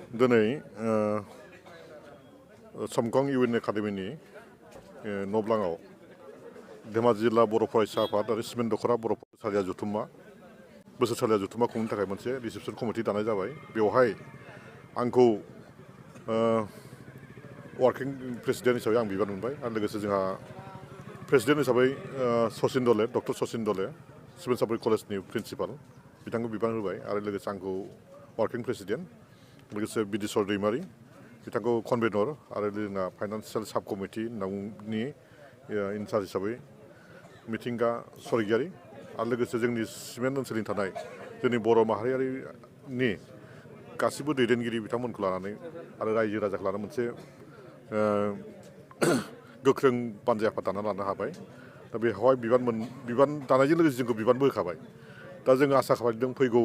दिनै समकं इउएन एकाडेमिनि न'ब्लाङाव धेमाजि जिल्ला बर' फरायसा आफाद आरो सिमेन्ट दख'र बर' बोसोरसालिया जथुम्मा खुंनो थाखाय मोनसे रिसेपसन कमिटि दानाय जाबाय। बेवहाय आंखौ वार्किं प्रेसिडेन्ट हिसाबै आं बिबान मोनबाय आरो लोगोसे जोंहा प्रेसिडेन्ट हिसाबै डक्टर सचिन दले सिभिल सार्भिस कलेजनि प्रिन्सिपाल बिथांखौ बिबान होबाय आरो लोगोसे आंखौ वार्किं प्रेसिडेन्ट लोगोसे बिदिसर दैमारि बिथांखौ कनभेनर आरो जोंना फाइनान्सियेल साब कमिटिनि इनचार्ज हिसाबै मिथिंगा सरगियारि आरो लोगोसे जोंनि सिमेन्ट ओनसोलनि थानाय जोंनि बर' माहारियारिनि गासिबो दैदेनगिरि बिथांमोनखौ लानानै आरो रायजो राजाखौ लानानै मोनसे गोख्रों बानजाय आफाद दाना लानो हाबाय। दा बेवहाय बिबान दानायजों लोगोसे जोंखौ बिबानबो होखाबाय। दा जों आसा खालामदों फैगौ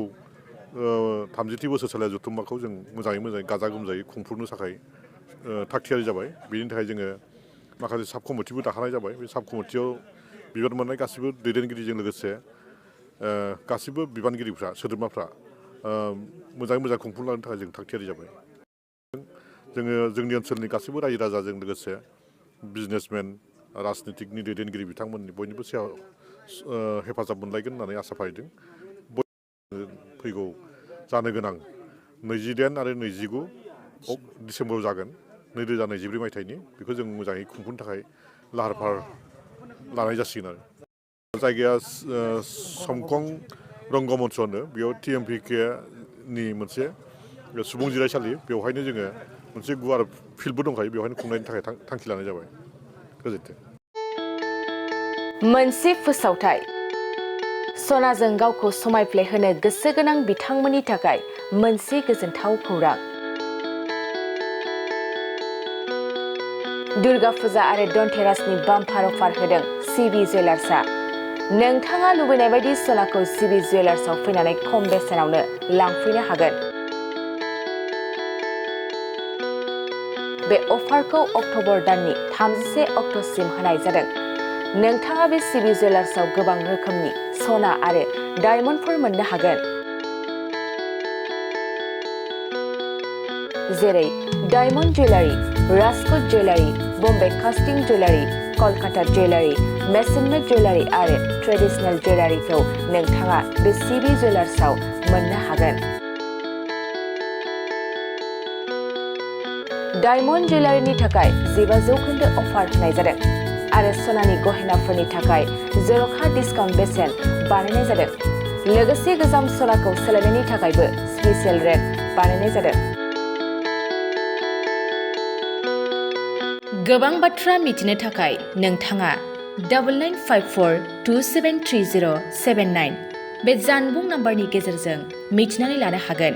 30थि बोसोरसालिया जथुम्माखौ जों मोजाङै गाजा गोमजायै खुंफुंनो थाखाय थागथियारि जाबाय। बेनि थाखाय जोङो माखासे साब कमिटिबो दाखानाय जाबाय। बे साब कमिटियाव बिबान मोननाय गासिबो दैदेनगिरिजों लोगोसे गासिबो बिबानगिरिफ्रा सोद्रोमाफ्रा मोजाङै मोजां खुंफुंलांनो थाखाय जों थागथियारि जाबाय। जोङो जोंनि ओनसोलनि गासिबो रायजो राजाजों लोगोसे बिजनेसमेन राजनितिकनि दैदेनगिरि बिथांमोननि बयनिबो सायाव हेफाजाब मोनलायगोन होननानै आसा फारिदों। फैगौ जानो गोनां 28 आरो 29 डिसेम्बराव जागोन 2024 मायथाइनि बेखौ जों मोजाङै खुंफुंनो थाखाय लाहार फाहार लानाय जासिगोन आरो जायगाया समकं रंगमन्च होनो बेयाव TMPKनि मोनसे सुबुं जिरायसालि बेवहायनो जोङो मोनसे गुवार फिल्डबो दंखायो बेवहायनो खुंनायनि थाखाय थांखि लानाय जाबाय। गोजोन्थों। मोनसे फोसावथाय सनाजों गावखौ समायफ्लेहोनो गोसो गोनां बिथांमोननि थाखाय मोनसे गोजोनथाव खौरां। दुर्गा फुजा आरो धनतेरासनि बाम्पार अफार होदों CB जुवेलार्सआ। नोंथाङा लुबैनाय बायदि सनाखौ CB जुवेलार्सआव फैनानै खम बेसेनावनो लांफैनो हागोन। बे अफारखौ अक्ट'बर दाननि 31 अक्ट'सिम होनाय जादों। नोंथाङा बे CB जुवेलार्सआव गोबां रोखोमनि सना आरो डायमन्डफोर मोननो हागोन। जेरै diamond jewellery, Rajkot jewellery, Bombay कास्टिं जुवेलारि, कलकाता जुवेलारि, मेसनमेड जुवेलारि आरो ट्रेडिशनेल जुवेलारिखौ नोंथाङा बे CB जुवेलार्सआव मोननो हागोन। डायमन्ड जुवेलारिनि थाखाय 15% अफार होनाय जादों आरो सनानि गहेनाफोरनि थाखाय जर'खा डिसकाउन्ट बेसेन बानायनाय जादों। लोगोसे गोजाम सनाखौ सोलायनायनि थाखायबो स्पेसियेल रेट बानायनाय जादों। गोबां बाथ्रा मिथिनो थाखाय नोंथाङा 9954273079 बे जानबुं नाम्बारनि गेजेरजों मिथिनानै लानो हागोन।